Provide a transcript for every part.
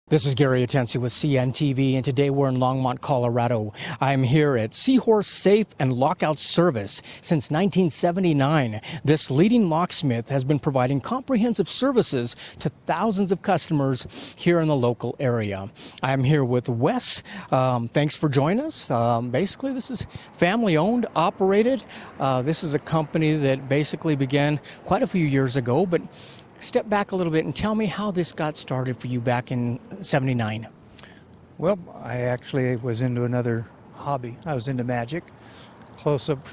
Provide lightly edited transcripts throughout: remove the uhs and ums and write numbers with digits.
This is Gary Atencio with CNTV, and today we're in Longmont, Colorado. I'm here at Seahorse Safe and Lockout Service. Since 1979, this leading locksmith has been providing comprehensive services to thousands of customers here in the local area. I'm here with Wes. Thanks for joining us. Basically, this is family-owned, operated. This is a company that basically began quite a few years ago, but step back a little bit and tell me how this got started for you back in '79. Well, I actually was into another hobby. I was into magic, close-up,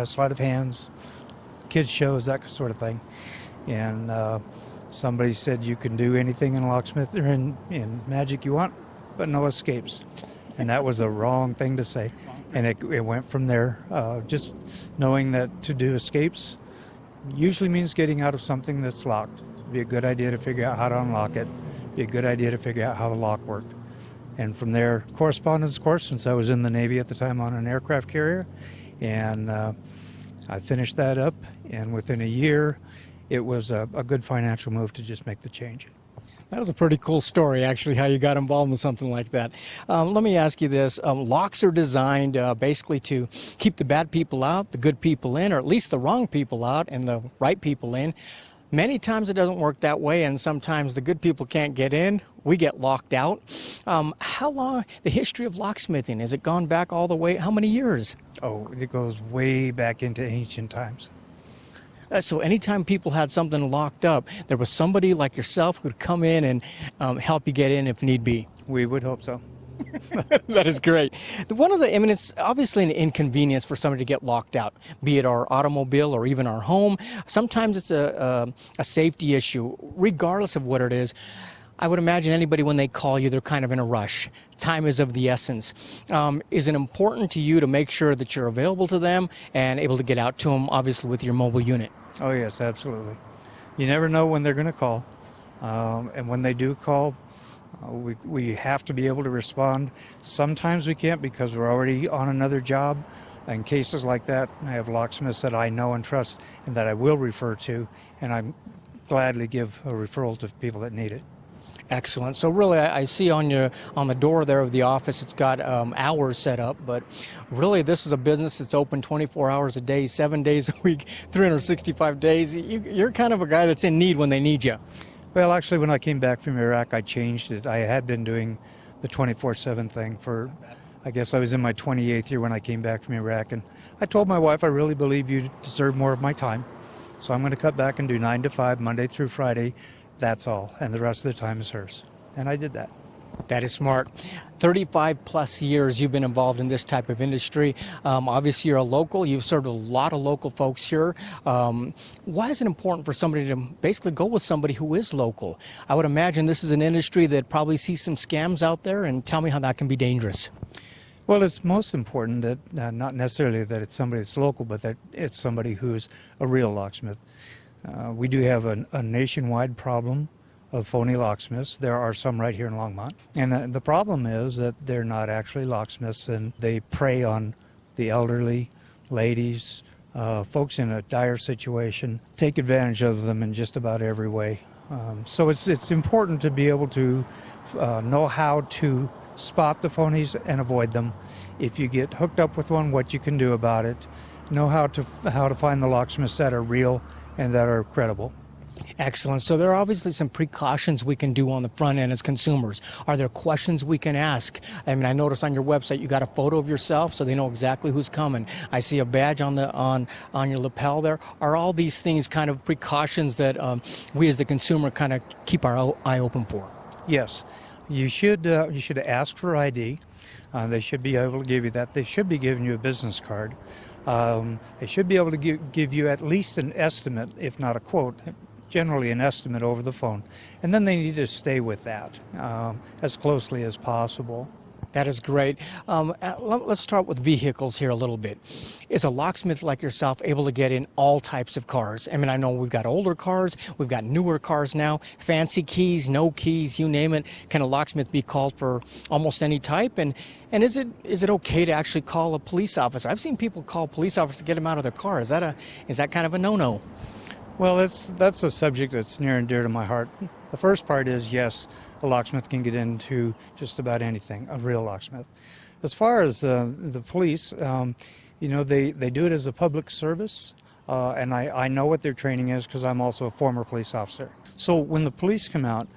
sleight of hands, kids shows, that sort of thing. And somebody said you can do anything in locksmith or in magic you want, but no escapes. And that was the wrong thing to say. And it went from there. Just knowing that to do escapes usually means getting out of something that's locked. It'd be a good idea to figure out how to unlock it. It'd be a good idea to figure out how the lock worked. And from there, correspondence course, since I was in the Navy at the time on an aircraft carrier. And I finished that up, and within a year, it was a good financial move to just make the change. That was a pretty cool story, actually, how you got involved with something like that. Let me ask you this. Locks are designed basically to keep the bad people out, the good people in, or at least the wrong people out and the right people in. Many times it doesn't work that way, and sometimes the good people can't get in. We get locked out. How long, the history of locksmithing, has it gone back all the way, how many years? Oh, it goes way back into ancient times. So anytime people had something locked up, there was somebody like yourself who could come in and help you get in if need be. We would hope so. That is great. It's obviously an inconvenience for somebody to get locked out, be it our automobile or even our home. Sometimes it's a safety issue, regardless of what it is. I would imagine anybody, when they call you, they're kind of in a rush. Time is of the essence. Is it important to you to make sure that you're available to them and able to get out to them, obviously, with your mobile unit? Oh, yes, absolutely. You never know when they're going to call. And when they do call, we have to be able to respond. Sometimes we can't because we're already on another job. In cases like that, I have locksmiths that I know and trust and that I will refer to, and I gladly give a referral to people that need it. Excellent. So really, I see on the door there of the office, it's got hours set up, but really this is a business that's open 24 hours a day, 7 days a week, 365 days. You're kind of a guy that's in need when they need you. Well, actually, when I came back from Iraq, I changed it. I had been doing the 24/7 thing for, I guess I was in my 28th year when I came back from Iraq, and I told my wife, I really believe you deserve more of my time, so I'm going to cut back and do 9 to 5, Monday through Friday. That's all, and the rest of the time is hers. And I did that. That is smart. 35 plus years you've been involved in this type of industry. Obviously you're a local. You've served a lot of local folks here. Why is it important for somebody to basically go with somebody who is local? I would imagine this is an industry that probably sees some scams out there, and tell me how that can be dangerous. Well, it's most important that not necessarily that it's somebody that's local, but that it's somebody who's a real locksmith. We do have a nationwide problem of phony locksmiths. There are some right here in Longmont. And the problem is that they're not actually locksmiths, and they prey on the elderly, ladies, folks in a dire situation, take advantage of them in just about every way. So it's important to be able to know how to spot the phonies and avoid them. If you get hooked up with one, what you can do about it. Know how to find the locksmiths that are real and that are credible. Excellent. So there are obviously some precautions we can do on the front end as consumers. Are there questions we can ask? I mean, I noticed on your website you got a photo of yourself so they know exactly who's coming. I see a badge on your lapel there. Are all these things kind of precautions that we as the consumer kind of keep our eye open for? Yes. You should ask for ID. They should be able to give you that. They should be giving you a business card. They should be able to give you at least an estimate, if not a quote, generally an estimate over the phone. And then they need to stay with that as closely as possible. That is great. Let's start with vehicles here a little bit. Is a locksmith like yourself able to get in all types of cars? I mean, I know we've got older cars, we've got newer cars now, fancy keys, no keys, you name it. Can a locksmith be called for almost any type? And is it okay to actually call a police officer? I've seen people call police officers to get them out of their car. Is that kind of a no-no? Well, that's a subject that's near and dear to my heart. The first part is, yes, a locksmith can get into just about anything, a real locksmith. As far as the police, they do it as a public service, and I know what their training is because I'm also a former police officer. So when the police come out,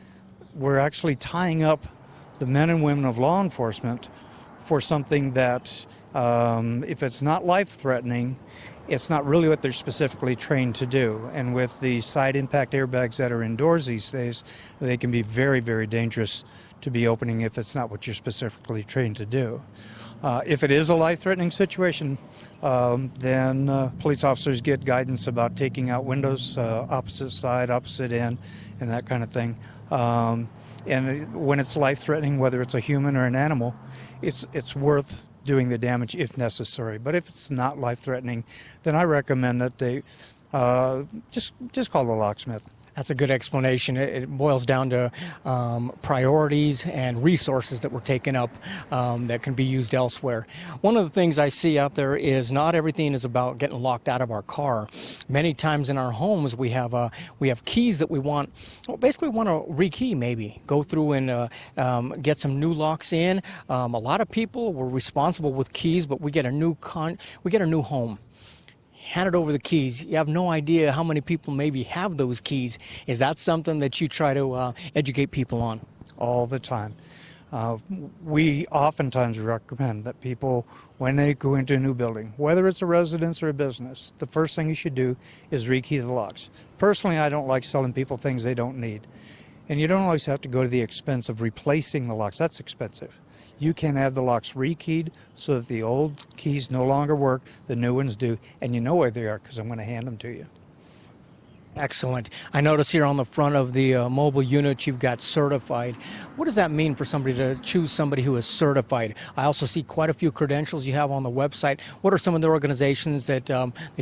we're actually tying up the men and women of law enforcement for something that, if it's not life-threatening, it's not really what they're specifically trained to do. And with the side impact airbags that are indoors these days, they can be very, very dangerous to be opening if it's not what you're specifically trained to do. If it is a life-threatening situation, then police officers get guidance about taking out windows, opposite side, opposite end, and that kind of thing. And when it's life-threatening, whether it's a human or an animal, it's worth doing the damage if necessary. But if it's not life-threatening, then I recommend that they just call the locksmith. That's a good explanation. It boils down to priorities and resources that were taken up that can be used elsewhere. One of the things I see out there is not everything is about getting locked out of our car. Many times in our homes we have keys that we want to rekey, maybe go through and get some new locks in. A lot of people were responsible with keys, but we get a new home. Handed over the keys. You have no idea how many people maybe have those keys. Is that something that you try to educate people on? All the time. We oftentimes recommend that people, when they go into a new building, whether it's a residence or a business, the first thing you should do is rekey the locks. Personally, I don't like selling people things they don't need. And you don't always have to go to the expense of replacing the locks. That's expensive. You can have the locks rekeyed so that the old keys no longer work, the new ones do, and you know where they are because I'm going to hand them to you. Excellent. I notice here on the front of the mobile unit you've got certified. What does that mean for somebody to choose somebody who is certified? I also see quite a few credentials you have on the website. What are some of the organizations that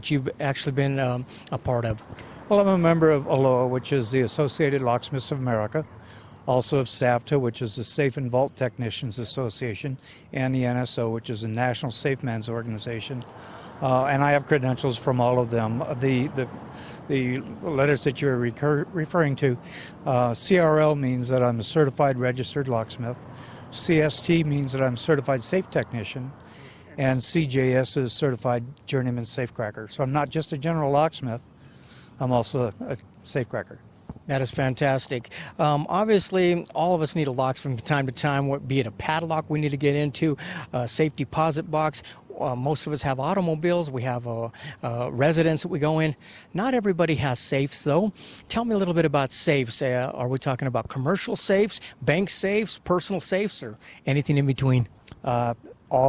you've actually been a part of? Well, I'm a member of ALOA, which is the Associated Locksmiths of America, also of SAVTA, which is the Safe and Vault Technicians Association, and the NSO, which is the National Safe Man's Organization. And I have credentials from all of them. The letters that you're referring to, CRL means that I'm a certified registered locksmith. CST means that I'm a certified safe technician. And CJS is certified journeyman safecracker. So I'm not just a general locksmith, I'm also a safecracker. That is fantastic. Obviously, all of us need a lock from time to time, be it a padlock we need to get into, a safe deposit box. Most of us have automobiles. We have a residence that we go in. Not everybody has safes, though. Tell me a little bit about safes. Are we talking about commercial safes, bank safes, personal safes, or anything in between? All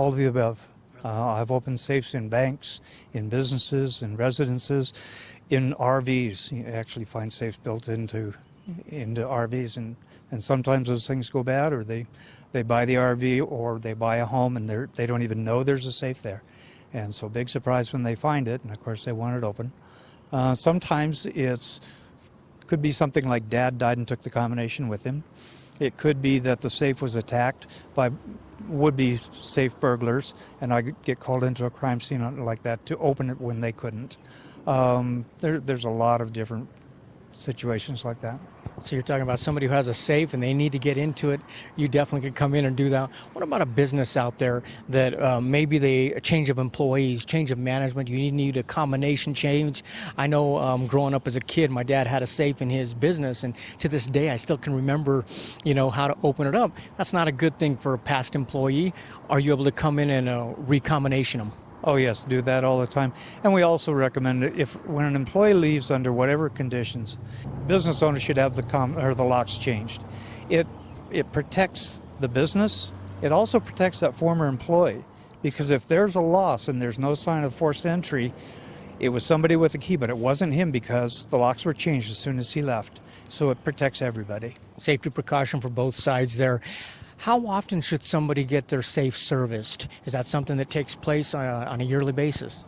of the above. I've opened safes in banks, in businesses, in residences, in RVs. You actually find safes built into RVs, and sometimes those things go bad, or they buy the RV or they buy a home and they don't even know there's a safe there. And so big surprise when they find it, and of course they want it open. Sometimes could be something like Dad died and took the combination with him. It could be that the safe was attacked by would-be safe burglars, and I get called into a crime scene like that to open it when they couldn't. There's a lot of different situations like that. So you're talking about somebody who has a safe and they need to get into it. You definitely could come in and do that. What about a business out there that maybe a change of employees, change of management, you need a combination change? I know growing up as a kid, my dad had a safe in his business, and to this day I still can remember, how to open it up. That's not a good thing for a past employee. Are you able to come in and recombination them? Oh yes, do that all the time. And we also recommend when an employee leaves under whatever conditions, business owners should have the locks changed. It protects the business. It also protects that former employee, because if there's a loss and there's no sign of forced entry, it was somebody with a key, but it wasn't him because the locks were changed as soon as he left. So it protects everybody. Safety precaution for both sides there. How often should somebody get their safe serviced? Is that something that takes place on a yearly basis?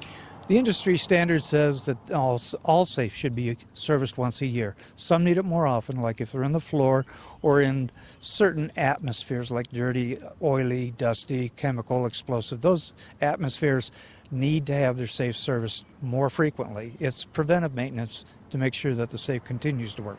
The industry standard says that all safes should be serviced once a year. Some need it more often, like if they're in the floor or in certain atmospheres like dirty, oily, dusty, chemical, explosive. Those atmospheres need to have their safe serviced more frequently. It's preventive maintenance to make sure that the safe continues to work.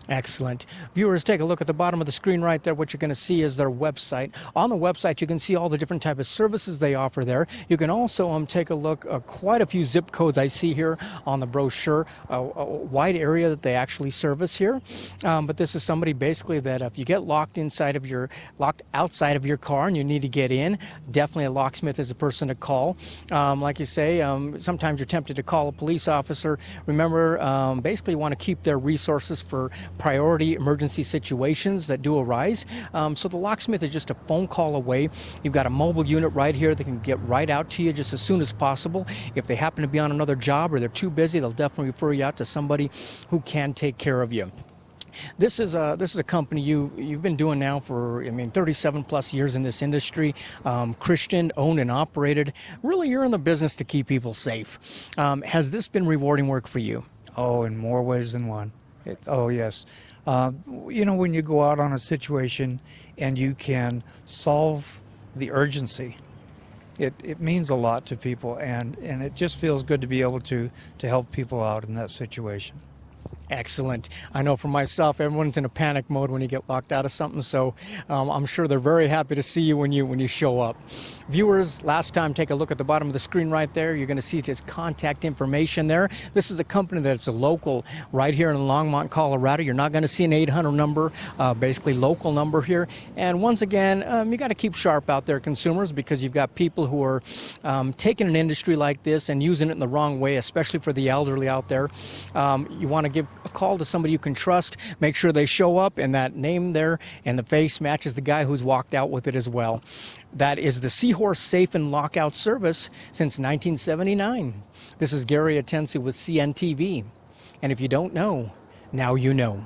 Excellent. Viewers, take a look at the bottom of the screen right there. What you're going to see is their website. On the website, you can see all the different type of services they offer there. You can also take a look at quite a few zip codes I see here on the brochure, a wide area that they actually service here. But this is somebody basically that if you get locked outside of your car and you need to get in, definitely a locksmith is a person to call. Like you say, sometimes you're tempted to call a police officer. Remember, basically you want to keep their resources for priority emergency situations that do arise. So the locksmith is just a phone call away. You've got a mobile unit right here that can get right out to you just as soon as possible. If they happen to be on another job or they're too busy, they'll definitely refer you out to somebody who can take care of you. This is a company you've been doing now for 37 plus years in this industry. Christian owned and operated. Really, you're in the business to keep people safe. Has this been rewarding work for you? Oh, in more ways than one. Oh, yes. When you go out on a situation and you can solve the urgency, it means a lot to people, and it just feels good to be able to help people out in that situation. Excellent. I know for myself, everyone's in a panic mode when you get locked out of something, so I'm sure they're very happy to see you when you show up. Viewers, last time, take a look at the bottom of the screen right there. You're going to see his contact information there. This is a company that's a local right here in Longmont, Colorado. You're not going to see an 800 number, basically local number here. And once again, you got to keep sharp out there, consumers, because you've got people who are taking an industry like this and using it in the wrong way, especially for the elderly out there. You want to give a call to somebody you can trust. Make sure they show up and that name there and the face matches the guy who's walked out with it as well. That is the Seahorse Safe and Lockout Service since 1979. This is Gary Atencio with CNTV. And if you don't know, now you know.